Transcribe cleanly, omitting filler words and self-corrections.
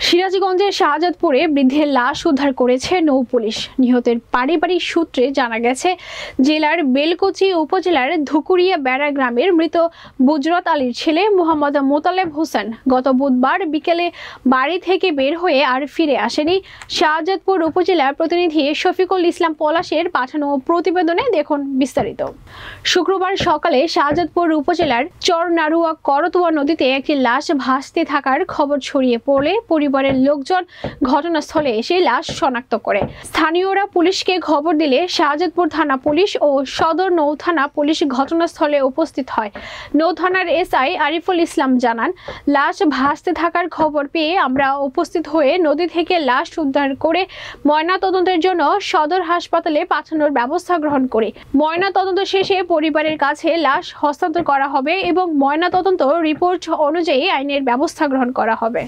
সিরাজগঞ্জের শাহজাদপুরে বৃদ্ধের লাশ উদ্ধার করেছে নৌ পুলিশ। নিহতের পারিবারিক সূত্রে জানা গেছে, জেলার বেলকুচি উপজেলার ধুকুরিয়া বেড়া গ্রামের মৃত বুজরত আলীর ছেলে মোহাম্মদ মোতালেব হোসেন গত বুধবার বিকেলে বাড়ি থেকে বের হয়ে আর ফিরে আসেনি। শাহজাদপুর উপজেলার প্রতিনিধি শফিকুল ইসলাম পলাশের পাঠানো প্রতিবেদনে দেখুন বিস্তারিত। শুক্রবার সকালে শাহজাদপুর উপজেলার চরনারুয়া করতোয়া নদীতে একটি লাশ ভাসতে থাকার খবর ছড়িয়ে পড়লে পরিবারের লোকজন ঘটনাস্থলে এসে লাশ শনাক্ত করে। স্থানীয়রা পুলিশকে খবর দিলে শাহজাদপুর থানা পুলিশ ও সদর নৌ থানা পুলিশ ঘটনাস্থলে উপস্থিত হয়। নৌ থানার এসআই আরিফুল ইসলাম জানান, লাশ ভাসতে থাকার খবর পেয়ে আমরা উপস্থিত হয়ে নদী থেকে লাশ উদ্ধার করে ময়না তদন্তের জন্য সদর হাসপাতালে পাঠানোর ব্যবস্থা গ্রহণ করি। ময়না তদন্ত শেষে পরিবারের কাছে লাশ হস্তান্তর করা হবে এবং ময়না তদন্ত রিপোর্ট অনুযায়ী আইনের ব্যবস্থা গ্রহণ করা হবে।